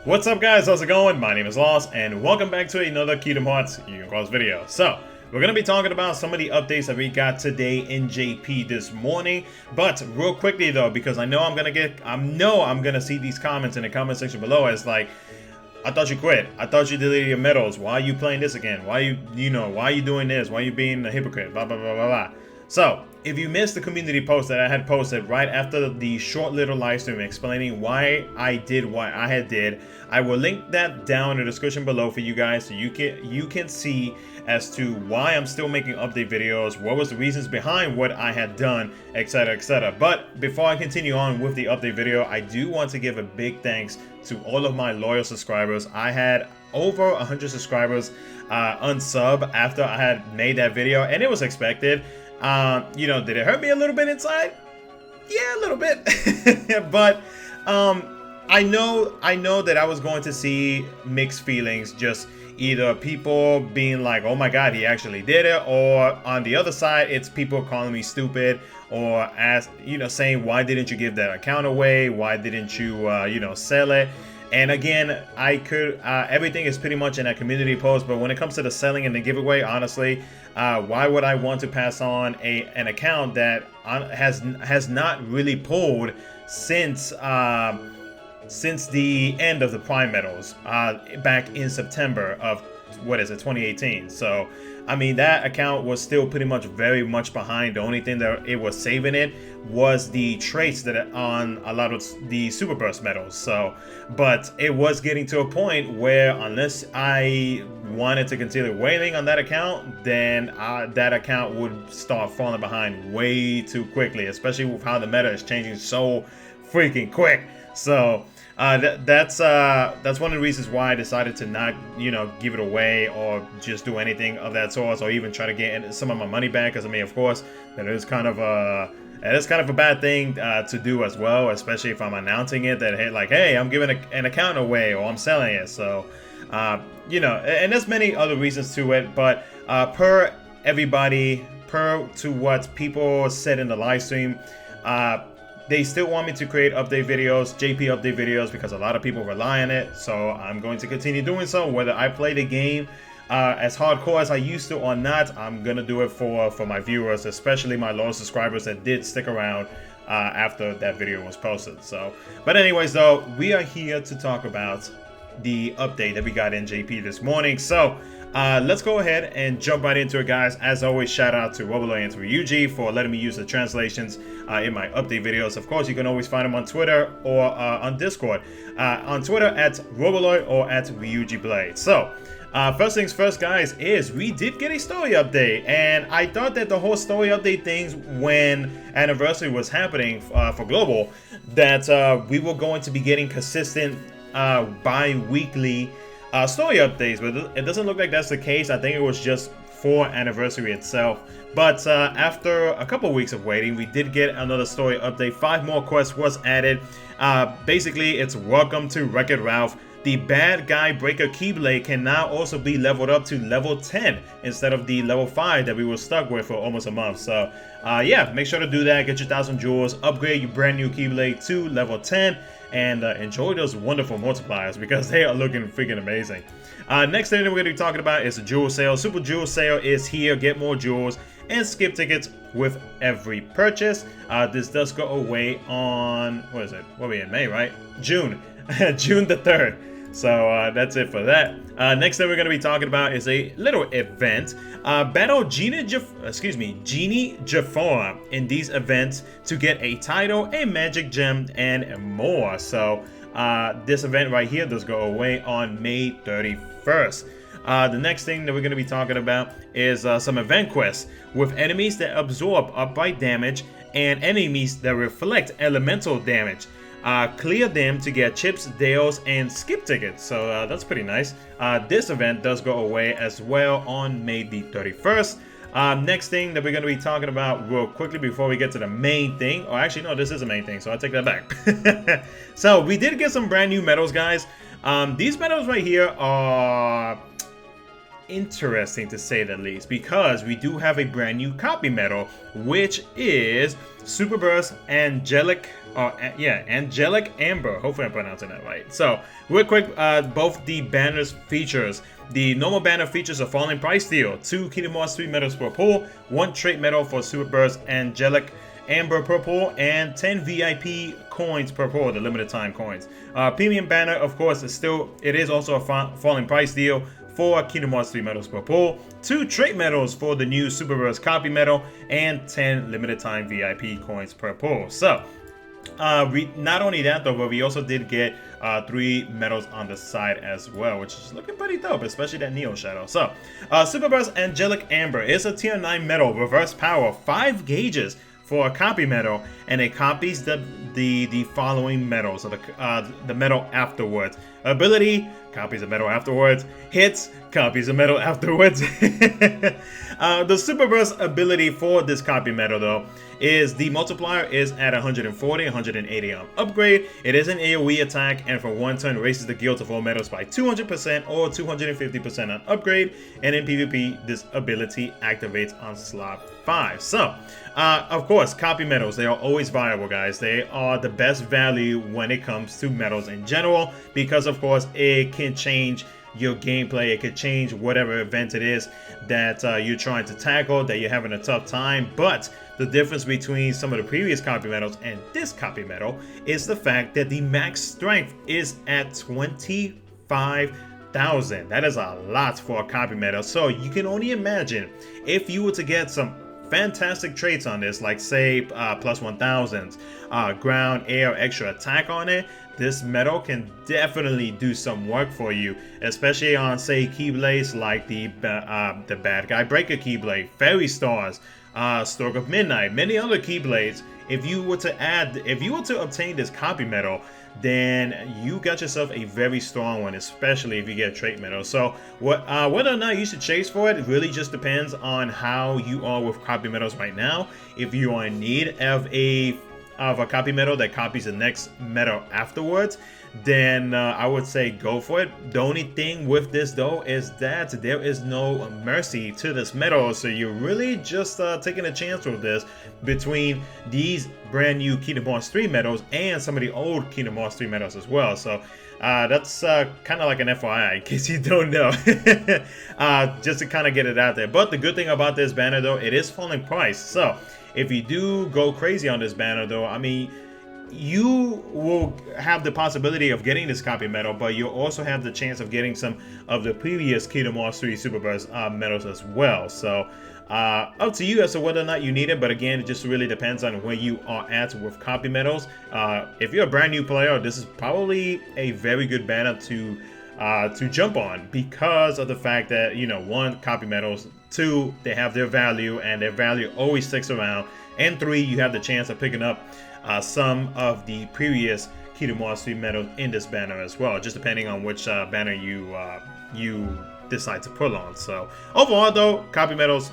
What's up guys, how's it going? My name is Lost and welcome back to another Kingdom Hearts Unicorns video. So, we're going to be talking about some of the updates that we got today in JP this morning. But real quickly though, because I know I'm going to see these comments in the comment section below as like, I thought you quit. I thought you deleted your medals. Why are you playing this again? Why are you doing this? Why are you being a hypocrite? Blah, blah, blah, blah, blah. So, if you missed the community post that I had posted right after the short little live stream explaining why I did what I had did, I will link that down in the description below for you guys so you can see as to why I'm still making update videos, what was the reasons behind what I had done, etc, etc. But before I continue on with the update video, I do want to give a big thanks to all of my loyal subscribers. I had over 100 subscribers unsub after I had made that video, and it was expected. Did it hurt me a little bit inside? Yeah, a little bit. But I know that I was going to see mixed feelings, just either people being like, oh my god, he actually did it, or on the other side, it's people calling me stupid, or saying, why didn't you give that account away? Why didn't you, sell it? And again, everything is pretty much in a community post, but when it comes to the selling and the giveaway, honestly, why would I want to pass on an account that has not really pulled since the end of the Prime medals back in September of 2018. So I mean, that account was still pretty much very much behind. The only thing that it was saving it was the traits that are on a lot of the Superburst medals. So, but it was getting to a point where unless I wanted to continue wailing on that account, then that account would start falling behind way too quickly, especially with how the meta is changing so freaking quick. So that's one of the reasons why I decided to not, give it away or just do anything of that sort, or even try to get some of my money back. Because I mean, of course, that is kind of a bad thing to do as well, especially if I'm announcing it that hey, I'm giving an account away or I'm selling it. So, and there's many other reasons to it, but per to what people said in the live stream, they still want me to create update videos, JP update videos, because a lot of people rely on it. So I'm going to continue doing so, whether I play the game as hardcore as I used to or not. I'm gonna do it for my viewers, especially my loyal subscribers that did stick around after that video was posted. So, but anyways, though, we are here to talk about the update that we got in JP this morning. So let's go ahead and jump right into it, guys. As always, shout out to Roboloid Ryuji for letting me use the translations in my update videos. Of course, you can always find him on Twitter or on Discord. On Twitter at Roboloid or at Ryuji Blade. So first things first, guys, is we did get a story update, and I thought that the whole story update things when anniversary was happening for Global, that we were going to be getting consistent bi-weekly story updates, but it doesn't look like that's the case. I think it was just for anniversary itself. But after a couple weeks of waiting, we did get another story update. 5 more quests was added. Basically, it's welcome to Wreck-It Ralph. The bad guy breaker Keyblade can now also be leveled up to level 10 instead of the level 5 that we were stuck with for almost a month. So yeah, make sure to do that. Get your 1,000 jewels, upgrade your brand new Keyblade to level 10, and enjoy those wonderful multipliers because they are looking freaking amazing. Next thing that we're going to be talking about is the jewel sale. Super jewel sale is here. Get more jewels and skip tickets with every purchase. This does go away on, what is it? What are we in, May, right? June. June the 3rd. So that's it for that. Next thing we're going to be talking about is a little event. Battle Genie Jafar in these events to get a title, a magic gem, and more. So this event right here does go away on May 31st. The next thing that we're going to be talking about is some event quests with enemies that absorb upright damage and enemies that reflect elemental damage. Clear them to get chips, dales, and skip tickets. So that's pretty nice. This event does go away as well on May the 31st. Next thing that we're going to be talking about real quickly before we get to the main thing. Oh, actually, no, this is the main thing, so I'll take that back. So we did get some brand new medals, guys. These medals right here are interesting to say the least, because we do have a brand new copy medal, which is Superburst Angelic, Angelic Amber. Hopefully I'm pronouncing that right. So real quick, both the banners features. The normal banner features a falling price deal, 2 Kingdom Hearts 3 medals per pull, 1 trait medal for Superburst Angelic Amber per pull, and 10 VIP coins per pull, the limited time coins. Premium banner, of course, it is also a falling price deal, 4 Kingdom Hearts 3 medals per pull, 2 trait medals for the new Superburst copy medal, and 10 limited time VIP coins per pull. So not only that though, but we also did get 3 medals on the side as well, which is looking pretty dope, especially that Neo Shadow. So Superburst Angelic Amber is a tier 9 medal, reverse power, 5 gauges for a copy medal, and it copies the following medals, so the medal afterwards. Ability, copies the medal afterwards. Hits, copies the medal afterwards. The Superburst ability for this copy medal though is the multiplier is at 140, 180 on upgrade. It is an AoE attack, and for 1 turn raises the guild of all medals by 200% or 250% on upgrade. And in PvP, this ability activates on slot 5. So, of course, copy medals, they are always viable, guys. They are the best value when it comes to medals in general, because of course it can change your gameplay. It could change whatever event it is that you're trying to tackle, that you're having a tough time. But the difference between some of the previous copy medals and this copy medal is the fact that the max strength is at 25,000. That is a lot for a copy medal. So you can only imagine if you were to get some fantastic traits on this, like say plus 1000s, ground, air, extra attack on it. This medal can definitely do some work for you, especially on say keyblades like the Bad Guy Breaker Keyblade, Fairy Stars, Stork of Midnight, many other keyblades. If you were to obtain this copy medal, then you got yourself a very strong one, especially if you get a trait medal. So whether or not you should chase for it really just depends on how you are with copy medals right now. If you are in need of a copy medal that copies the next medal afterwards, then I would say go for it. The only thing with this though is that there is no mercy to this medal, so you're really just taking a chance with this between these brand new Kingdom Hearts 3 medals and some of the old Kingdom Hearts 3 medals as well. So that's kind of like an FYI in case you don't know. Just to kind of get it out there. But the good thing about this banner though, it is falling price. So if you do go crazy on this banner though, I mean, you will have the possibility of getting this copy medal, but you'll also have the chance of getting some of the previous Kingdom Hearts 3 Superburst medals as well. So up to you as to whether or not you need it, but again, it just really depends on where you are at with copy medals. If you're a brand new player, this is probably a very good banner to jump on, because of the fact that, you know, 1, copy medals, 2, they have their value and their value always sticks around, and 3, you have the chance of picking up some of the previous Kingdom Hearts 3 medals in this banner as well, just depending on which banner you decide to pull on. So overall though, copy medals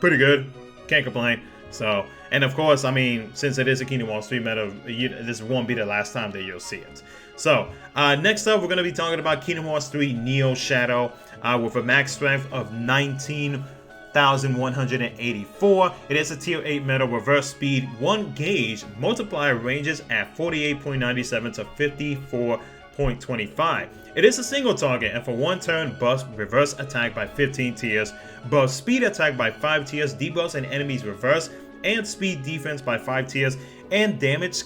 pretty good, can't complain. So, and of course, I mean, since it is a Kingdom Hearts 3 medal, this won't be the last time that you'll see it. So next up, we're going to be talking about Kingdom Hearts 3 Neo Shadow with a max strength of 19,184. It is a tier 8 medal, reverse speed, 1 gauge, multiplier ranges at 48.97 to 54.25. It is a single target, and for 1 turn, buffs reverse attack by 15 tiers, buffs speed attack by 5 tiers, debuffs and enemies reverse, and speed defense by 5 tiers, and damage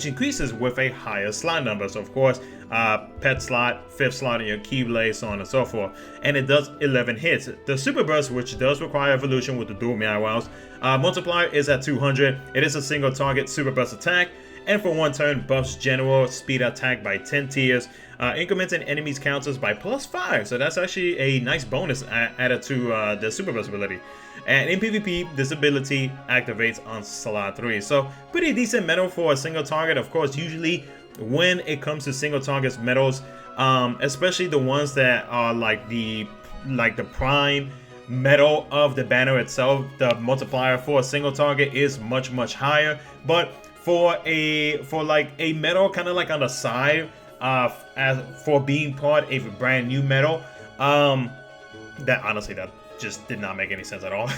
increases with a higher slot number. So of course, pet slot, 5th slot in your Keyblade, so on and so forth. And it does 11 hits. The Superburst, which does require evolution with the dual Meow-Wows, multiplier is at 200. It is a single target Superburst attack, and for 1 turn, buffs general speed attack by 10 tiers, increments in enemies counters by +5. So that's actually a nice bonus added to the Superburst ability. And in PvP, this ability activates on slot 3. So pretty decent medal for a single target. Of course, usually when it comes to single targets medals, especially the ones that are like the prime medal of the banner itself, the multiplier for a single target is much higher. But for like a medal kind of like on the side, as for being part of a brand new medal, That honestly, that just did not make any sense at all.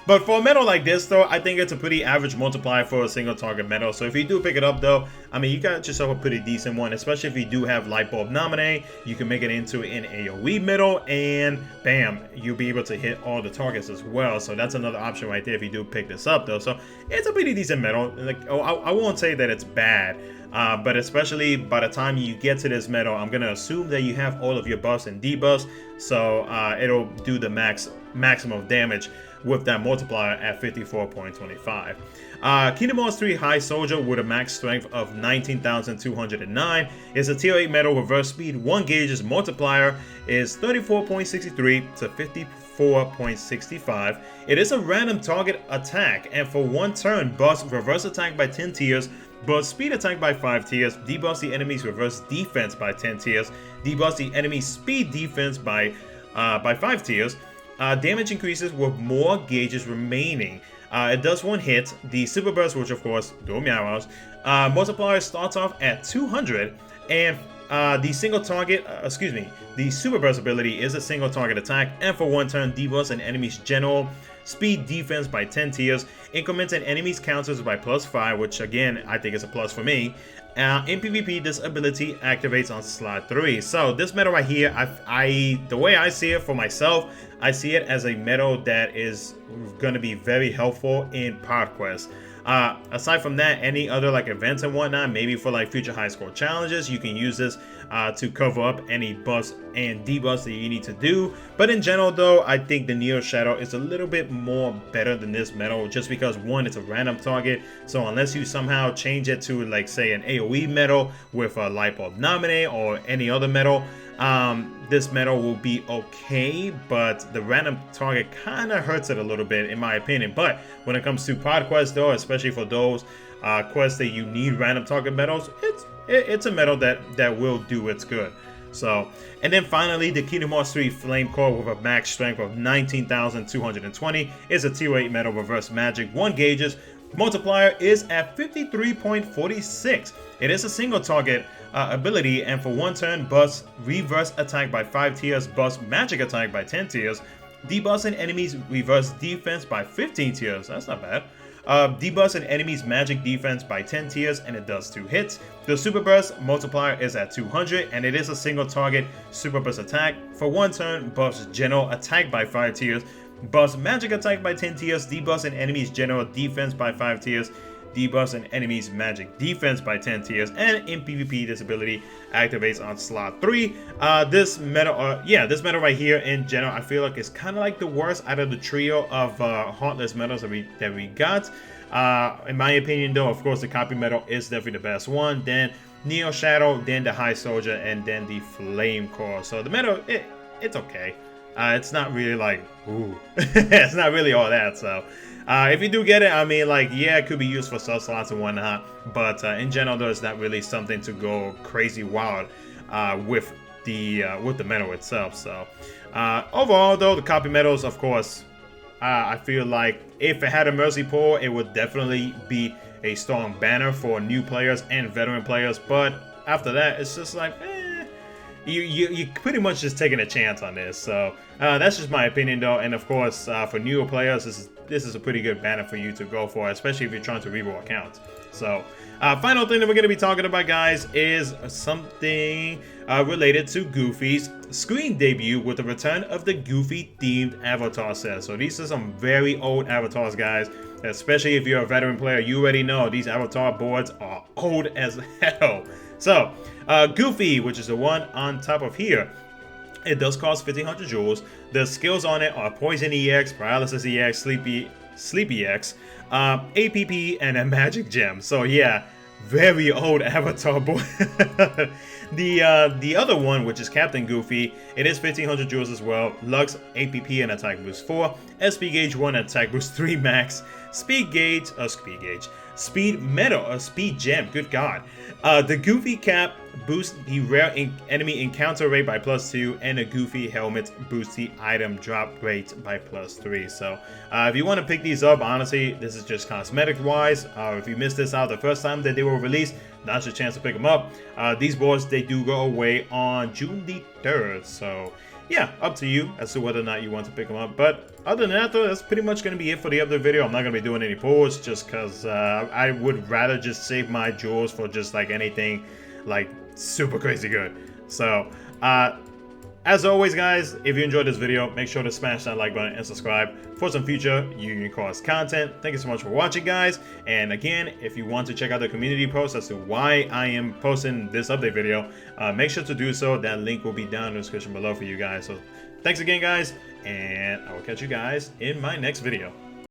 But for a medal like this though, I think it's a pretty average multiplier for a single target medal. So if you do pick it up though, I mean, you got yourself a pretty decent one, especially if you do have Light Bulb Nominate. You can make it into an AoE medal, and bam, you'll be able to hit all the targets as well. So that's another option right there if you do pick this up though. So it's a pretty decent medal. Like, I won't say that it's bad. But especially by the time you get to this medal, I'm gonna assume that you have all of your buffs and debuffs, so it'll do the maximum damage with that multiplier at 54.25. Kingdom Hearts 3 High Soldier with a max strength of 19,209 is a tier 8 medal. Reverse speed 1 gauge's multiplier is 34.63 to 54.65. It is a random target attack, and for 1 turn, buffs reverse attack by 10 tiers, buffs speed attack by 5 tiers, debuffs the enemy's reverse defense by 10 tiers, debuffs the enemy's speed defense by 5 tiers. Damage increases with more gauges remaining. It does 1 hit. The Superburst, which of course do meows, multiplier starts off at 200, and the single target, the Superburst ability is a single target attack, and for 1 turn, debuffs an enemy's general speed defense by 10 tiers, increments an enemy's counters by +5, which again I think is a plus for me. In PvP, this ability activates on slot 3. So this medal right here, the way I see it for myself, I see it as a medal that is going to be very helpful in pod quests. Aside from that, any other like events and whatnot, maybe for like future high score challenges, you can use this to cover up any buffs and debuffs that you need to do. But in general though, I think the Neo Shadow is a little bit more better than this medal, just because 1, it's a random target, so unless you somehow change it to like say an AoE medal with a Light Bulb Nominate or any other medal, this medal will be okay, but the random target kind of hurts it a little bit in my opinion. But when it comes to pod quests though, especially for those quests that you need random target medals, it's a medal that will do its good. So, and then finally, the Kingdom Hearts 3 Flame Core with a max strength of 19,220 is a tier 8 medal. Reverse magic 1 gauges multiplier is at 53.46. It is a single target ability, and for 1 turn, buffs reverse attack by 5 tiers, buffs magic attack by 10 tiers, debuffs an enemy's reverse defense by 15 tiers. That's not bad. Debuffs an enemy's magic defense by 10 tiers, and it does 2 hits. The Superburst multiplier is at 200, and it is a single target Superburst attack. For 1 turn, buffs general attack by 5 tiers, buffs magic attack by 10 tiers, debuffs an enemy's general defense by 5 tiers, debuffs an enemy's magic defense by 10 tiers, and in PvP this ability activates on slot 3. This medal right here in general, I feel like it's kind of like the worst out of the trio of Heartless medals that we got. In my opinion though, of course the Copy medal is definitely the best one, then Neo Shadow, then the High Soldier, and then the Flame Core. So the medal, it's okay. It's not really like, ooh, it's not really all that, so if you do get it, I mean, like, yeah, it could be used for sub slots and whatnot, but in general, though, it's not really something to go crazy wild with the medal itself. So overall, though, the Copy medals, of course, I feel like if it had a Mercy Pull, it would definitely be a strong banner for new players and veteran players, but after that, it's just like, you pretty much just taking a chance on this. So that's just my opinion though, and of course for newer players this is a pretty good banner for you to go for, especially if you're trying to reroll accounts. So final thing that we're going to be talking about, guys, is something related to Goofy's screen debut with the return of the Goofy themed avatar set. So these are some very old avatars, guys, especially if you're a veteran player. You already know these avatar boards are old as hell. So Goofy, which is the one on top of here, it does cost 1500 jewels. The skills on it are Poison EX, Paralysis EX, Sleep EX, APP, and a Magic Gem. So yeah, very old avatar board. The other one, which is Captain Goofy, it is 1500 jewels as well. Lux, APP, and Attack Boost 4, SP Gauge 1, and Attack Boost 3 max, Speed Metal, Speed Gem, good god. The Goofy Cap boosts the rare enemy encounter rate by +2, and the Goofy Helmet boosts the item drop rate by +3. So if you want to pick these up, honestly, this is just cosmetic wise. If you missed this out the first time that they were released, now's your chance to pick them up. These boards, they do go away on June the 3rd, so yeah, up to you as to whether or not you want to pick them up. But other than that, though, that's pretty much going to be it for the update video. I'm not going to be doing any pulls just because I would rather just save my jewels for just like anything like super crazy good. So, as always, guys, if you enjoyed this video, make sure to smash that like button and subscribe for some future Unicorns content. Thank you so much for watching, guys. And again, if you want to check out the community post as to why I am posting this update video, make sure to do so. That link will be down in the description below for you guys. So thanks again, guys, and I will catch you guys in my next video.